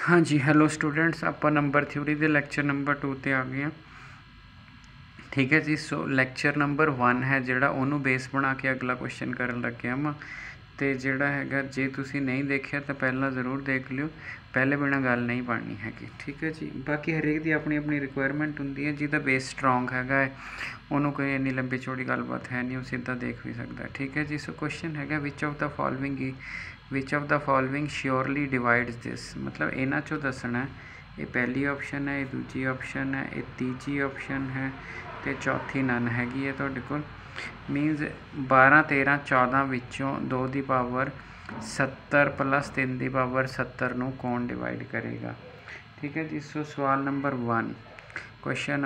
हाँ जी, hello students, ਆਪਾਂ number theory ਦੇ ਲੈਕਚਰ ਨੰਬਰ 2 ਤੇ ਆ ਗਏ ਹਾਂ। ठीक है जी। सो ਲੈਕਚਰ ਨੰਬਰ 1 है ਜਿਹੜਾ ਉਹਨੂੰ ਬੇਸ ਬਣਾ ਕੇ ਅਗਲਾ ਕੁਐਸਚਨ ਕਰਨ ਲੱਗਿਆ ਵਾ। ਤੇ ਜਿਹੜਾ ਹੈਗਾ ਜੇ ਤੁਸੀਂ ਨਹੀਂ ਦੇਖਿਆ ਤਾਂ ਪਹਿਲਾਂ ਜ਼ਰੂਰ ਦੇਖ ਲਿਓ, ਪਹਿਲੇ ਬਿਨਾਂ ਗੱਲ ਨਹੀਂ ਬਣਨੀ ਹੈਗੀ। ਠੀਕ ਹੈ ਜੀ। ਬਾਕੀ ਹਰੇਕ ਦੀ ਆਪਣੀ ਆਪਣੀ ਰਿਕੁਆਇਰਮੈਂਟ ਹੁੰਦੀ ਹੈ, ਜਿਹਦਾ ਬੇਸ ਸਟਰੋਂਗ ਹੈਗਾ ਹੈ ਉਹਨੂੰ ਕੋਈ ਇੰਨੀ ਲੰਬੀ ਚੌੜੀ ਗੱਲਬਾਤ ਹੈ ਨਹੀਂ, ਉਹ ਸਿੱਧਾ ਦੇਖ ਵੀ ਸਕਦਾ। ਠੀਕ ਹੈ ਜੀ। ਸੋ ਕੁਐਸਚਨ ਹੈਗਾ which of the following surely divides this, मतलब इन्हां चों दसना ये पहली ऑप्शन है, ये दूजी ऑप्शन है, ये तीजी ऑप्शन है, तो चौथी नन हैगी है तुहाडे कोल। मीनस 12 13 14 विचों 2 की पावर 70 प्लस 3 की पावर 70 नूं कौन डिवाइड करेगा। ठीक है जी। सो सवाल नंबर 1, क्वेश्चन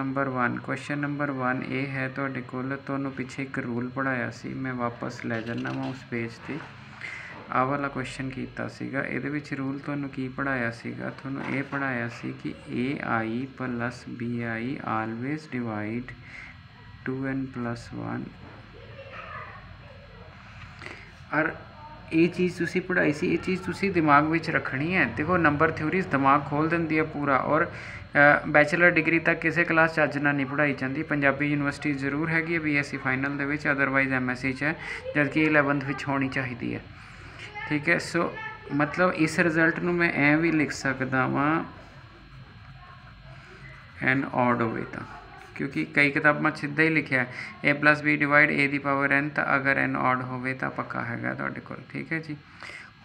नंबर 1 ये है तुहाडे कोल। तुहानूं पिछे एक रूल पढ़ाया सी, मैं वापस लै जाना वा उस पेज ते। आ वाला क्वेश्चन कीता सीगा, इहदे विच रूल तुहानूं की पढ़ाया सीगा, तुहानूं ये पढ़ाया सी कि AI plus BI always divide 2n plus 1। और ये चीज़ तुसी पढ़ाई सी, ये चीज़ तुसी दिमाग विच रखनी है। देखो नंबर थ्योरीज दिमाग खोल दिंदी है पूरा। और बैचलर डिग्री तक किसी क्लास चज नाल नहीं पढ़ाई जाती। पंजाबी यूनिवर्सिटी जरूर हैगी है BSc फाइनल दे विच, अदरवाइज MSc च है, जबकि 11th विच होनी चाहिए है। ठीक है। सो मतलब इस रिजल्ट में मैं ऐ भी लिख सकता वा एन ऑड होवे तां, क्योंकि कई किताबां सीधा ही लिखा है A plus B divide A the power n, तो अगर n ऑड होवे तां पक्का हैगा तुहाडे कोल। ठीक है जी।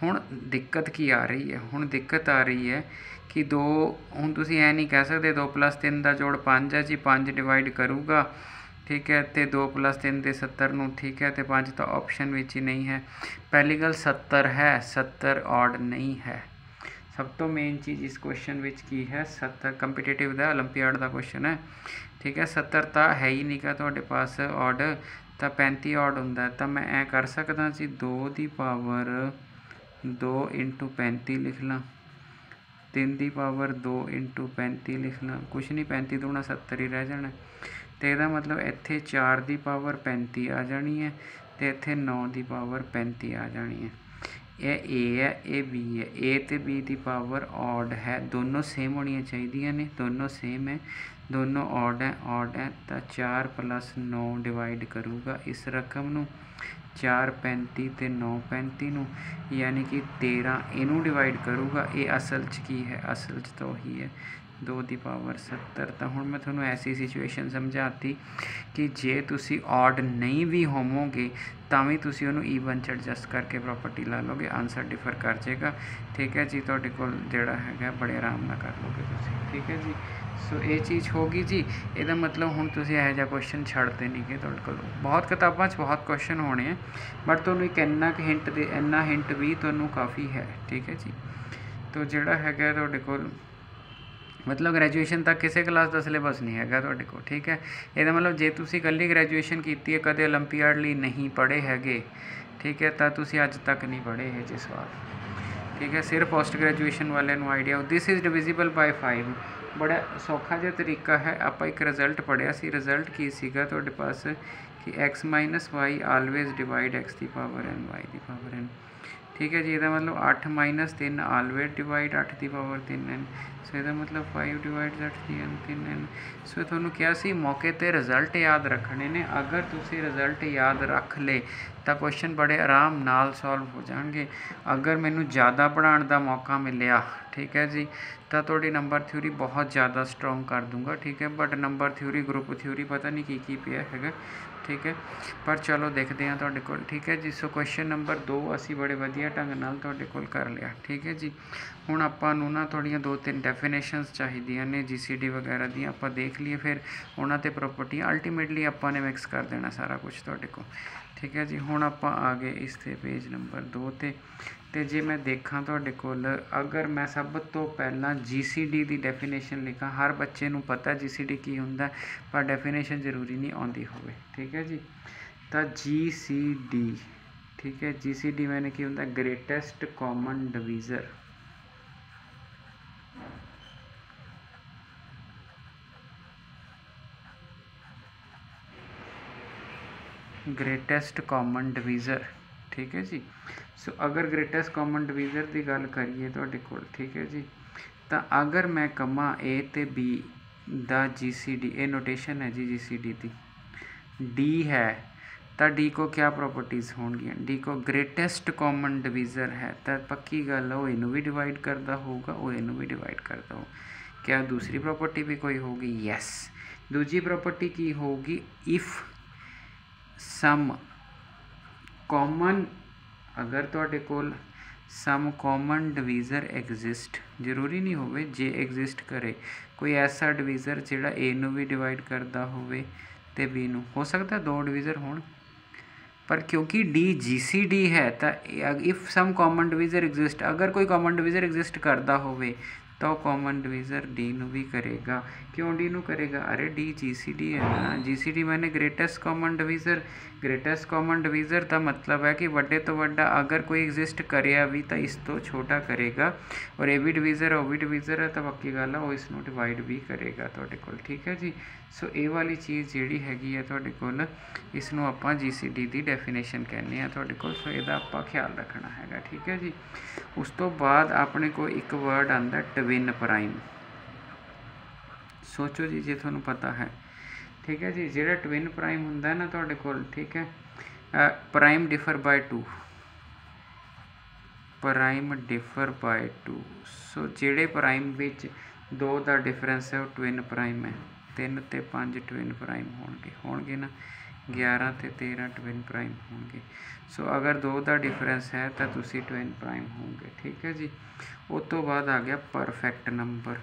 हुण दिक्कत की आ रही है, हुण दिक्कत आ रही है कि हुण तुसीं ऐ नहीं कह सकते 2 प्लस 3 का जोड़ 5 है जी, 5 डिवाइड करूँगा। ठीक है। तो 2 प्लस 3 दे 70 नूं। ठीक है। तो 5 तो ऑप्शन विच ही नहीं है। पहली गल 70 है, 70 ऑड नहीं है। सब तो मेन चीज़ इस क्वेश्चन विच की है, 70 कंपीटेटिव दा ओलंपियाड का क्वेश्चन है। ठीक है। 70 तो है ही नहीं का तुहाडे पास ऑड, तो 35 ऑड हुंदा है। तो मैं ऐ कर सकदा जी 2 की पावर 2 इंटू 35 लिख ला, 3 की पावर 2 इंटू 35 लिख ला, कुछ नहीं, 35 दूना 70 ही रह जाना। तो यदा मतलब इत्थे 4 की पावर 35 आ जानी है, तो इत्थे 9 की पावर 35 आ जानी है। ये A है, ये B है। A तो B की पावर ऑड है, दोनों सेम होनी चाहिए ने, दोनों सेम है, दोनों ऑड है। तो 4 प्लस 9 डिवाइड करूँगा इस रकम नूं, 4 35 तो 9 35 नूं, यानी कि 13 इनू डिवाइड करूँगा। ये असल च की है, असल च तो ही है 2 की पावर 70। तो हुण मैं तुहानूं ऐसी सिचुएशन समझाती कि जे तुसी ऑड नहीं भी होवोगे तां भी तुसी उहनूं ईवन च एडजस्ट करके प्रॉपर्टी ला लोगे, आंसर डिफर कर जाएगा। ठीक है जी। तुहाडे कोल जिहड़ा हैगा बड़े आराम नाल कर लोगे तुसी। ठीक है जी। सो ये चीज़ होगी जी। ਇਹਦਾ मतलब हुण तुसी ਇਹੋ ਜਿਹਾ क्वेश्चन छड्डदे नहीं कि तुहाडे कोल बहुत किताबां 'च बहुत क्वेश्चन होने हैं, बट तुहानूं एक इन्ना हिंट भी तुहानूं काफ़ी है। ठीक है जी। तो जिहड़ा हैगा तुहाडे कोल मतलब ग्रैजुएशन तक किसी क्लास का सिलेबस नहीं हैगा तुहाडे कोल। ठीक है। ਇਹਦਾ मतलब जे तुसी कल्ली ग्रैजुएशन की है, कदे ओलंपियाड लई नहीं पढ़े हैगे, ठीक है, तो तुसी अज तक नहीं पढ़े है जी सवाल। ठीक है। सिर्फ पोस्ट ग्रैजुएशन वाले आइडिया हो। दिस इज़ डिविजिबल बाय 5, बड़ा सौखा जिहा तरीका है। आप एक रिजल्ट पढ़िया सी, रिजल्ट की सीगा तुहाडे पास कि x minus y always divide x की पावर n y की पावर n। ठीक है जी। इसका मतलब 8 माइनस 3 आलवेज डिवाइड 8 की पावर 3n। सो इसका मतलब 5 डिवाइड 8 की 3n। सो तुहानूं क्या सी मौके ते रिजल्ट याद रखने ने। अगर तुसी रिजल्ट याद रख ले तो क्वेश्चन बड़े आराम नाल सॉल्व हो जाएंगे। अगर मैनू ज़्यादा पढ़ाने का मौका मिलिया, ठीक है जी, तो थोड़ी नंबर थ्योरी बहुत ज़्यादा स्ट्रोंग कर दूंगा। ठीक है। But number theory group theory पता नहीं की पिया है। ठीक है। पर चलो देखते हैं तुहाडे कोल। ठीक है जी। सो क्वेश्चन नंबर 2 असी बड़े वधिया ढंग नाल तुहाडे कोल कर लिया। ठीक है जी। हुण आपां नूं ना थोड़ियां 2-3 डेफिनेशनस चाहिए ने GCD वगैरह दी, आपां देख लिए, फिर उन्हां ते प्रॉपर्टियां अल्टीमेटली आपां ने मिक्स कर देना सारा कुछ तुहाडे कोल। ठीक है जी। हुण आपां आ गए इस ते पेज नंबर 2 ते जे मैं देखा तुहाडे कोल, अगर मैं सब तो पहला GCD की डेफिनेशन लिखा, हर बच्चे नूं पता GCD की हुंदा, पर डेफिनेशन जरूरी नहीं आती होवे। ठीक है जी। तो GCD, ठीक है, GCD मैंने की हुंदा greatest common divisor. Greatest common divisor. ठीक है जी। सो अगर ग्रेटेस्ट कॉमन डिवीज़र की गल करिए तुहाडे कोल, ठीक है जी, ਤਾਂ ਅਗਰ ਮੈਂ ਕਹਾਂ A ਤੇ B ਦਾ GCD, ਇਹ ਨੋਟੇਸ਼ਨ ਹੈ ਜੀ GCD ਦੀ, D है तो D को क्या प्रॉपर्टीज़ होंगी, D को ग्रेटेस्ट कॉमन डिवीज़र है तो पक्की गल है वो इनू भी डिवाइड करता होगा, वो इनू भी डिवाइड करता हो। क्या दूसरी प्रॉपर्टी भी कोई होगी? यस। दूजी प्रॉपर्टी की होगी, इफ़ सम कॉमन, अगर तुहाडे कोल सम कॉमन डिवीज़र एग्जिस्ट, जरूरी नहीं होवे जे एग्जिस्ट करे कोई ऐसा डिवीज़र जिहड़ा ए नू भी डिवाइड करता होवे ते बी नू, हो सकता दो डिवीज़र होण, पर क्योंकि डी GCD है तो if some common divisor exist, अगर कोई कॉमन डिवीज़र एग्जिस्ट करता होवे तो कॉमन डिवीज़र डी नू भी करेगा। क्यों डी नू करेगा? अरे डी GCD है ना, GCD मैंने greatest common divisor, greatest common divisor का मतलब है कि वड्डे तो वड्डा अगर कोई एग्जिस्ट करिया भी तो इस तो छोटा करेगा, और ए भी डिवीज़र है वो भी डिवीज़र है तो पक्की गल है वो इसनों डिवाइड भी करेगा तुहाडे कोल। ठीक है जी। सो ये वाली चीज़ जिहड़ी हैगी है तुहाडे कोल, इसनों आपां GCD की डेफिनेशन कहने हैं तुहाडे कोल। सो इहदा आपां ख्याल रखना हैगा। ठीक है जी। उस तो बाद अपने को एक वर्ड आंदा ट्विन प्राइम। सोचो जी जे तुहानूं पता है। ठीक है जी। जिहड़ा ट्विन प्राइम हुंदा है ना तुहाडे कोल, ठीक है, prime differ by 2, prime differ by 2। सो जिहड़े प्राइम विच 2 का डिफरेंस है वो ट्विन प्राइम है। 3 ते 5 ट्विन प्राइम होणगे ना, 11 ते 13 ट्विन प्राइम होंगे। सो अगर 2 का डिफरेंस है तो तुसी ट्विन प्राइम होंगे। ठीक है जी। उस तो बाद आ गया परफेक्ट नंबर।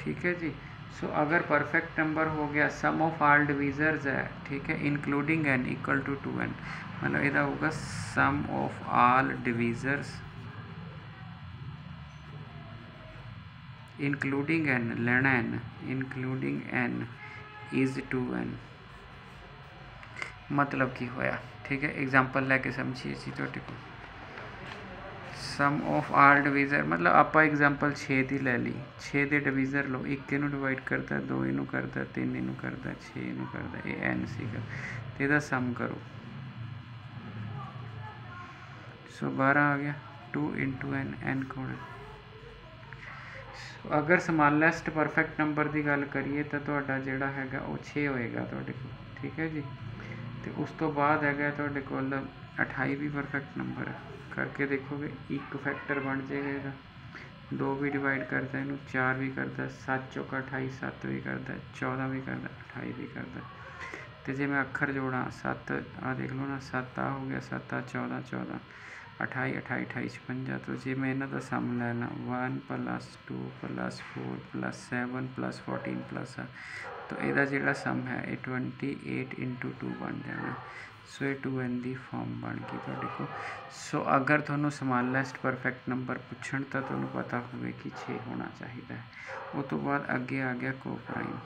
ठीक है जी। सो अगर परफेक्ट नंबर हो गया, सम ऑफ ऑल डिवीज़र्स है, ठीक है, including n equal to 2n, मतलब यदा होगा sum of all divisors including n, लेना n, including n is 2n। मतलब की होया। ठीक है, एग्जाम्पल लैके समझिए जी तुहाडे कोल। सम ऑफ ऑल डिवीज़र मतलब आप एग्जाम्पल 6 की लै ली, 6 के डिवीज़र लो, 1 इनू डिवाइड करता, 2 इनू करता, 3 इनू करता, 6 इनू करता, ये n सीगा तो इहदा सम करो। सो 12 आ गया, 2 इंटू n, n कौन है? अगर स्मॉलेस्ट परफेक्ट नंबर की गल करिए तो तुहाडा जिहड़ा हैगा वो 6 होएगा तुहाडे कोल। ठीक है जी। तो उस तो बाद हैगा तुहाडे कोल 28 भी परफेक्ट नंबर है, करके देखोगे एक फैक्टर बन जाएगा इसका, 2 भी डिवाइड करता है, 4 भी करता है, 7 चौका 28, 7 भी करता है, 14 भी करता है, 28 भी करता है। तो जे मैं अखर जोड़ा 7 आ देख लो ना, 7 आ हो गया, 7 आ 14, 14 28, 28, 28, 56। तो जे मैं इन्हों का सम लेना 1 + 2 + 4 + 7 + 14 प्लस, तो यदा जोड़ा सम है ये 28 × 2 बन जाना। सो ये 2n की फॉर्म बन गई तुहाडे को। सो अगर तुहानूं स्मॉलेस्ट परफेक्ट नंबर पुछण तो तुहानूं पता होवे कि 6 होना चाहिए है। उस तो बाद अगे आ गया को प्राइम।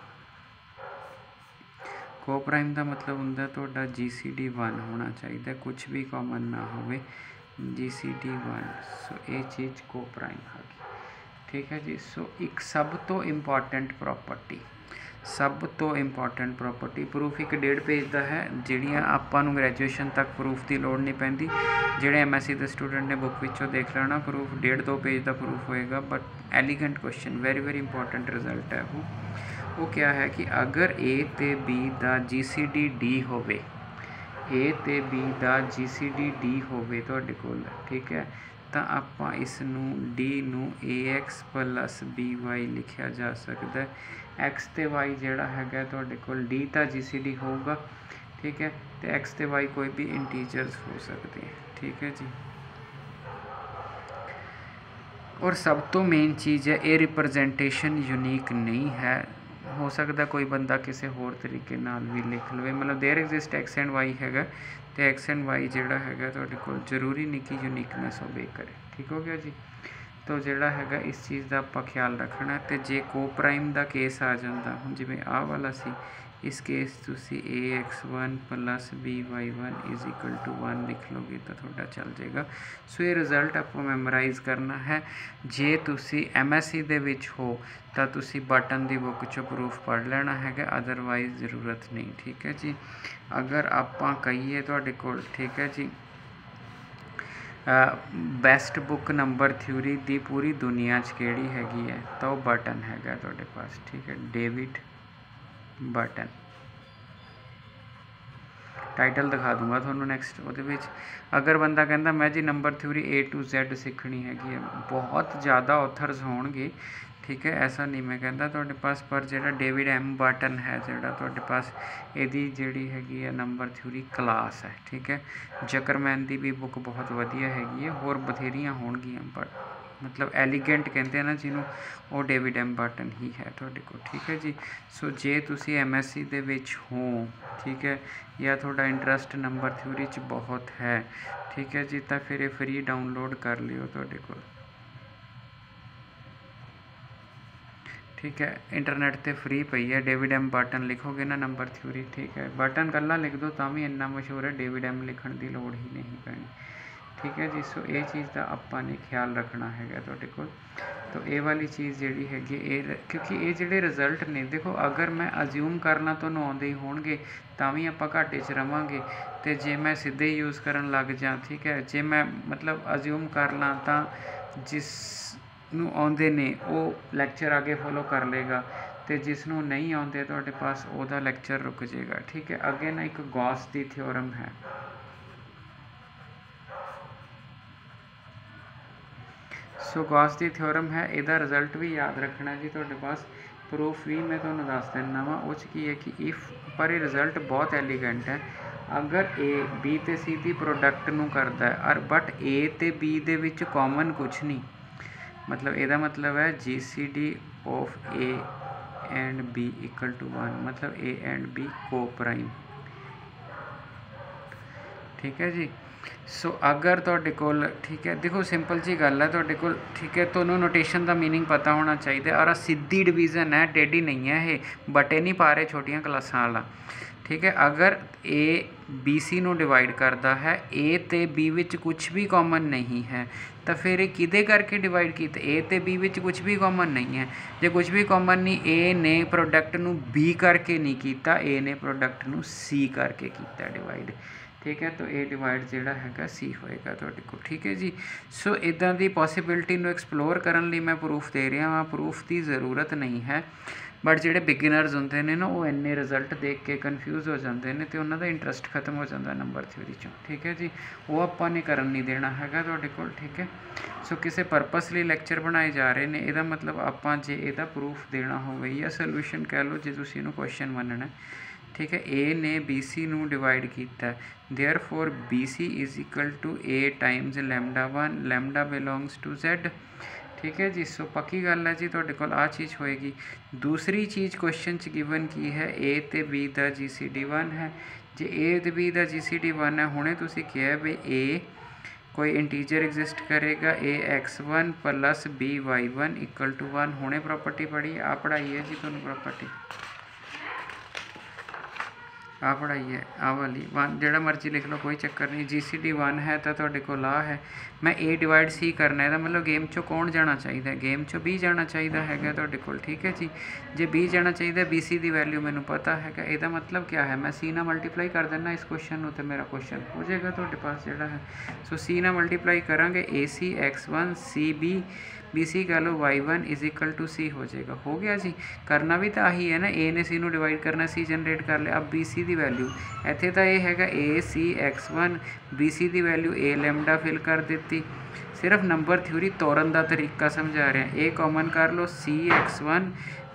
को प्राइम का मतलब हुंदा तुहाडा GCD 1 होना चाहिए, कुछ भी कॉमन ना होवे, GCD 1। सो ये चीज़ को प्राइम आ गई। ठीक है जी। सो एक सब तो इंपॉर्टेंट प्रॉपर्टी, सब तो इंपॉर्टेंट प्रॉपर्टी, प्रूफ एक 1.5 पेज का है, जिहड़ियां आपां नूं ग्रैजुएशन तक प्रूफ की लोड़ नहीं पैंदी। जिहड़े MSc के स्टूडेंट ने बुक विचों देख लेना, प्रूफ 1.5-2 पेज का प्रूफ होएगा, but elegant question, very very important result है वो क्या है कि अगर A ते B का GCD D होवे, A ते B का GCD D होवे तुहाडे कोल, ठीक है, तो आपां इस नूं D नूं AX + BY लिखिया जा सकता है। X ते Y जिहड़ा हैगा तुहाडे कोल, D का GCD होगा, ठीक है, तो X ते Y कोई भी इंटीजर्स हो सकते हैं। ठीक है जी। और सब तो मेन चीज़ है, ये रिप्रजेंटेशन यूनीक नहीं है, हो सकता कोई बंदा किसी होर तरीके नाल भी लिख लवे, मतलब there exist X and Y हैगा, तो X एंड Y जिहड़ा हैगा तुहाडे कोल जरूरी नहीं कि यूनीकनेस होवे करे। ठीक हो गया जी। तो जिहड़ा हैगा इस चीज़ का आपां ख्याल रखना है। तो जे को प्राइम का केस आ जाता, हुण जिवें आ वाला सी, इस केस तुसी AX1 + BY1 = 1 लिख लोगे तो थोड़ा चल जाएगा। सो ये रिजल्ट आपको मैमोराइज़ करना है। जे तुसी MSc दे विच हो तो तुसी बटन की बुक चो प्रूफ पढ़ लेना है, अदरवाइज ज़रूरत नहीं। ठीक है जी। अगर आपां कहिए तुहाडे कोल, ठीक है जी, ਬੈਸਟ ਬੁੱਕ ਨੰਬਰ ਥਿਊਰੀ ਦੀ ਪੂਰੀ ਦੁਨੀਆ 'ਚ ਕਿਹੜੀ ਹੈਗੀ ਹੈ, ਤਾਂ ਉਹ ਬਟਨ ਹੈਗਾ ਤੁਹਾਡੇ ਪਾਸ, ਠੀਕ ਹੈ, ਡੇਵਿਡ ਬਟਨ। टाइटल दिखा दूंगा थोड़ा नैक्सट वो। अगर बंदा कहता मैं जी number theory A to Z सीखनी हैगी है, बहुत ज़्यादा ऑथर्स होंगे, ठीक है, ऐसा नहीं मैं कहता थोड़े पास, पर जो डेविड एम बटन है जोड़ा थोड़े पास यदी जी हैगी है नंबर थ्योरी क्लास है, ठीक है। जकरमैन की भी बुक बहुत वधिया हैगी है, होर बथेरियां होणगियां, पर मतलब एलीगेंट कहते हैं ना जिन्हों, वो डेविड एम बटन ही है थोड़े को, ठीक है जी। सो जे तुसी MSc दे विच हो, ठीक है, या थोड़ा इंटरस्ट नंबर थ्योरी च बहुत है, ठीक है जी, तो फिर ये फ्री डाउनलोड कर लियो थोड़े को, ठीक है, इंटरनेट पे फ्री पई है। डेविड एम बटन लिखोगे ना नंबर थ्योरी, ठीक है, बटन कला लिख दो तो भी इन्ना मशहूर है, डेविड एम लिखण की लोड़ ही नहीं पैनी, ठीक है जी। सो ये चीज़ का आपां ने ख्याल रखना है तुहाडे कोल। तो ये वाली चीज़ जी हैगी ये, क्योंकि ये जोड़े रिजल्ट ने देखो, अगर मैं अज्यूम करना तो आउंदे ही होणगे तां भी आपां घाटे च रवांगे, तो जे मैं सीधे ही यूज़ करन लग जा, ठीक है, जे मैं मतलब अज्यूम कर ला तां जिस नूं आउंदे ने वो लैक्चर आगे फॉलो कर लेगा, तो जिसनों नहीं आउंदे तुहाडे पास ओहदा लैक्चर रुक जाएगा, ठीक है। अगे ना एक गॉस दी थ्योरम है, सो गॉस दी थ्योरम है, इहदा रिजल्ट भी याद रखना जी तुहाडे पास, प्रूफ भी मैं तुहानूं दस दिना वा, उस की है कि इफ, पर ये रिजल्ट बहुत एलीगेंट है। अगर ए बी ते सी दी प्रोडक्ट नूं करदा है और बट ए ते बी दे विच कॉमन कुछ नहीं, मतलब ਇਹਦਾ मतलब है GCD of A and B equal to 1, मतलब A एंड B को प्राइम, ठीक है जी। सो अगर तुहाडे कोल, ठीक है, देखो सिंपल जी गल है तुहाडे कोल, ठीक है, तुहानूं नोटेशन का मीनिंग पता होना चाहिए, और सीधी डिवीजन है, टेढ़ी नहीं है, ये बटे नहीं पा रहे छोटियां क्लासां वाला, ठीक है। अगर A BC नूं डिवाइड करता है, A ते B विच कुछ भी कॉमन नहीं है, तो फिर ये किदे करके डिवाइड किया, A ते B विच कुछ भी कॉमन नहीं है, जो कुछ भी कॉमन नहीं, A ने प्रोडक्ट नूं B करके नहीं किया, A ने प्रोडक्ट नूं C करके किया डिवाइड, ठीक है। तो ये डिवाइड जोड़ा है सी होएगा तुहाडे कोल, ठीक है जी। सो इदां दी पॉसिबिलिटी नूं एक्सप्लोर करन लई मैं प्रूफ दे रहा हाँ, प्रूफ की ज़रूरत नहीं है, बट जोड़े बिगिनर्स होंदे ने ना, वो इन्ने रिजल्ट देख के कन्फ्यूज़ हो जाते हैं, तो उन्हों का इंटरस्ट खत्म हो जाता नंबर थ्योरी चों, ठीक है जी। वो आपां ने करन नहीं देना हैगा तुहाडे कोल, ठीक है। सो किसी परपस लिए लैक्चर बनाए जा रहे हैं, इहदा मतलब आपां जे इहदा प्रूफ देना होवे या सोल्यूशन कह लो, जे तुसीं इहनूं क्वेश्चन मनना, ठीक है। A ने BC नूं डिवाइड किया, therefore BC is equal to A times λ1, λ belongs to Z, ठीक है जी। सो पक्की गल है जी, तुहाडे कोल आ चीज़ होएगी। दूसरी चीज़ क्वेश्चन च गिवन की है, A ते B दा GCD 1 है, जे A ते B दा GCD 1 है, हुणे तुसीं कहा भी A कोई इंटीजर एग्जिस्ट करेगा, A x1 plus B y1 equal to 1, हुणे प्रॉपर्टी पढ़ी, आ पढ़ाई है जी तुहानूं प्रॉपर्टी, आ पढ़ाई है, आ वाली 1 जोड़ा मर्जी लिख लो, कोई चक्कर नहीं। GCD 1 है तो तुहाडे कोल आ है, मैं A डिवाइड C करना है, मतलब गेम चो कौन जाना चाहिए, गेम चो B जाना चाहिए है तुहाडे कोल, ठीक है जी। जे B जाना चाहिए, BC की वैल्यू मैनू पता है, ਇਹਦਾ मतलब क्या है, मैं C ना मल्टीप्लाई कर देना इस क्वेश्चन, तो मेरा क्वेश्चन हो जाएगा तुहाडे पास जोड़ा है। सो C ना मल्टीप्लाई करांगे, AC x1 CB BC कह लो y1 is equal to C हो जाएगा, हो गया जी। करना भी तो आही है ना, A ने C नूं डिवाइड करना, C जनरेट कर लिया, अब BC की वैल्यू इत्थे तो ये हैगा AC x1, BC की वैल्यू A लैम्डा फिल कर दी, सिर्फ नंबर थ्योरी तोड़न का तरीका समझा रहे हैं। A कॉमन कर लो, C x1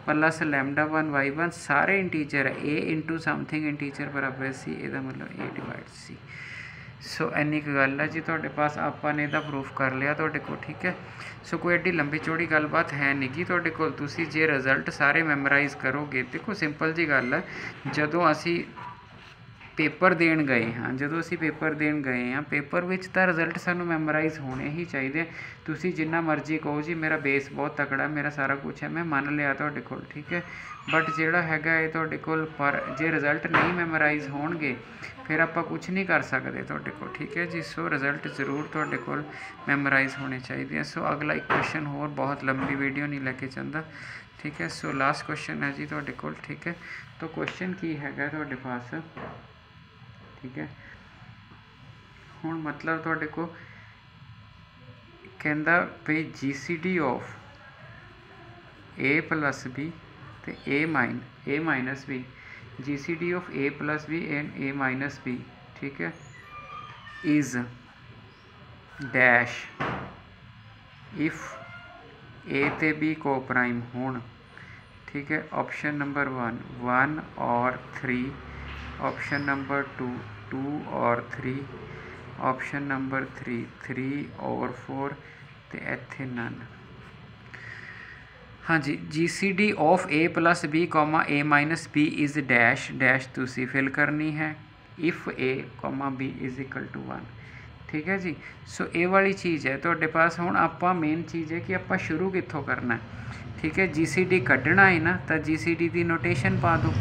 प्लस λ1 y1 सारे इंटीजर है, A इंटू समथिंग इंटीजर बराबर है C, ਇਹਦਾ मतलब A डिवाइड C। सो इन्नी गल है जी तुहाडे पास, आपां ने इहदा प्रूफ कर लिया तुहाडे कोल, ठीक है। सो कोई एड्डी लंबी चौड़ी गलबात है नहीं गी तुहाडे कोल, तुसीं जे रिजल्ट सारे मैमोराइज़ करोगे, देखो सिंपल जी गल है, जदों असीं पेपर देन गए हाँ, जदों असीं पेपर देन गए हाँ, पेपर विच तां रिजल्ट सानूं मैमोराइज़ होने ही चाहिए। तुसीं जिन्ना मर्जी कहो जी मेरा बेस बहुत तकड़ा, मेरा सारा कुछ है, मैं मान लिया तुहाडे कोल, ठीक है, बट जिहड़ा हैगा ये तुहाडे कोल, पर जे रिजल्ट नहीं मैमोराइज़ होणगे फिर आपां कुछ नहीं कर सकते तुहाडे कोल, ठीक है जी। सो रिजल्ट जरूर तुहाडे कोल मैमोराइज़ होने चाहिए। सो अगला एक क्वेश्चन होर, बहुत लंबी वीडियो नहीं लैके चाहता, ठीक है। सो लास्ट क्वेश्चन है जी तुहाडे कोल, ठीक है। तो क्वेश्चन की हैगा तुहाडे पास, ठीक है, हुण मतलब तुहाडे को कहता भाई GCD of A plus B तो A minus B, GCD of A plus B and A minus B, ठीक है, इज डैश इफ A ते B को प्राइम होण, ठीक है। ऑप्शन नंबर 1 और 3, ऑप्शन नंबर 2 और 3, ऑप्शन नंबर 3 और 4 तो इत्थे नन। हाँ जी, GCD of A plus B comma A minus B is dash तुसी फिल करनी है if A comma B is equal to 1, ठीक है जी। सो ये वाली चीज़ है तुहाडे पास। हुण आपां मेन चीज़ है कि आपां शुरू कित्थों करना है, ठीक है। GCD कढ़ना है ना तो GCD की नोटेशन पा दो,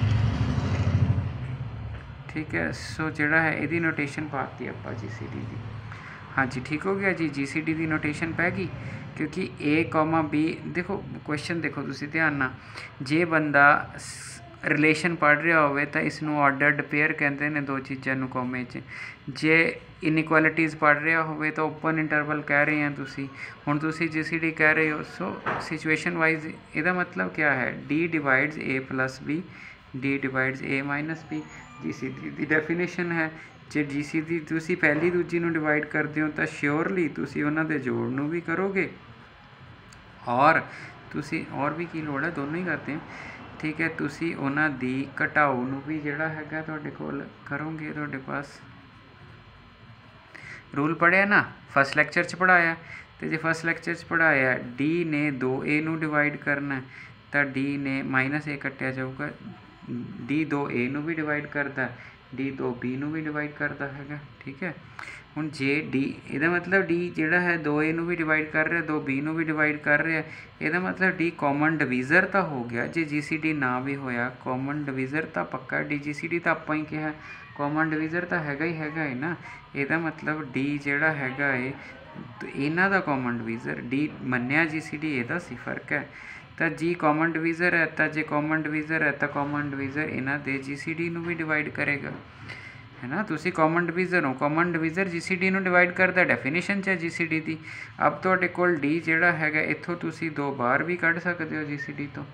ठीक है। सो जिहड़ा है इहदी नोटेशन पाती आपां GCD की। हाँ जी, ठीक हो गया जी, GCD की नोटेशन पै गई क्योंकि A कॉमा B देखो क्वेश्चन देखो तुसी ध्यान नाल, जे बंदा रिलेशन पढ़ रहा होवे तो इसनूं ऑर्डर्ड पेयर कहते हैं दो चीज़ों नूं कॉमे च। जे इनइक्वालिटीज़ पढ़ रहा होवे तो ओपन इंटरवल कह रहे हैं तुसी, हुण तुसी GCD कह रहे हो। सो सिचुएशन वाइज इहदा मतलब क्या है, D divides A plus B, D divides A minus B GCD की डेफिनेशन है। जे GCD तुसी पहली दूजी नूं डिवाइड करते हो तो श्योरली तुसी उन्हां दे जोड़ नूं भी करोगे और तुसी और भी की लोड़ है, दोनों ही करते हैं, ठीक है। तुसी उन्हां दी घटाओ नूं भी जिहड़ा हैगा तुहाडे कोल करोगे। तुहाडे पास रूल पढ़िया ना, फस्ट लैक्चर च पढ़ाया, तो जे फस्ट लैक्चर च पढ़ाया D ने 2A नूं डिवाइड करना तो D ने माइनस A कट्टिया जाऊगा, D 2A नूं भी डिवाइड करता, D 2B नूं भी डिवाइड करता है, ठीक है। हुण जे D इहदा मतलब D जिहड़ा है 2A नूं भी डिवाइड कर रहा, 2B नूं भी डिवाइड कर रहा, इहदा मतलब D कॉमन डिवीज़र तो हो गया। जे GCD ना भी होया कॉमन डिवीज़र तो पक्का, D GCD तो आपां ही कहा कॉमन डिवीज़र तो हैगा ही है ना। इहदा मतलब D जिहड़ा हैगा है इन्हां दा कॉमन डिवीज़र, D मन्निया GCD इहदा सी फर्क है। तो जी कॉमन डिवीज़र है तो जे कॉमन डिवीज़र है तो कॉमन डिवीज़र इन्हां दे GCD नूं भी डिवाइड करेगा, है ना। तुसी कॉमन डिवीज़र हो, कॉमन डिवीज़र GCD नूं डिवाइड करता, डेफिनेशन च है GCD की। अब तुहाडे कोल D जिहड़ा हैगा इत्थों तुसी 2 बार भी कढ़ सकते हो GCD तो,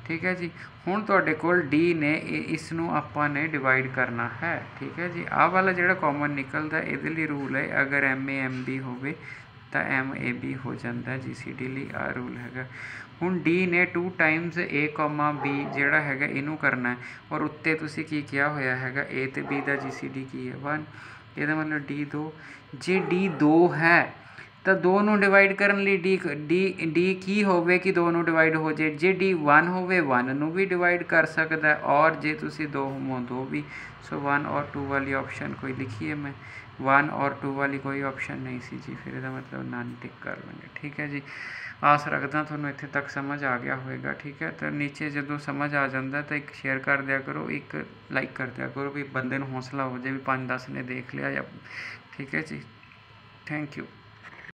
ठीक है जी। हुण तुहाडे कोल D ने इस नूं आपां ने डिवाइड करना है, ठीक है जी। आह वाला जिहड़ा कॉमन निकलदा इहदे लई रूल है अगर MA MB होवे तो MAB हो जाता GCD लई, आ रूल हैगा। हुण D ने 2 टाइम्स A कॉमा B जिहड़ा हैगा इनू करना है और उत्ते तुसी की किया होया हैगा A ते B दा GCD की है 1, इहदा मतलब D 2। जे D 2 है तो 2 नूं डिवाइड करन लई D की होवे कि 2 नूं डिवाइड हो जाए, जे D 1 होवे 1 नूं भी डिवाइड कर सकदा है और जे तुसी 2 होवो 2 भी। सो 1 और 2 वाली ऑप्शन कोई लिखी है मैं, 1 और 2 वाली कोई ऑप्शन नहीं सी जी, फिर इसका मतलब नन टिक कर लेंगे, ठीक है जी। आस रखदा तुहानूं इत्थे तक समझ आ गया होएगा, ठीक है। तो नीचे जदों समझ आ जाता तो एक शेयर कर दिया करो, एक लाइक कर दिया करो भी बंदे नूं हौसला हो जाए भी 5-10 ने देख लिया या, ठीक है जी। Thank you.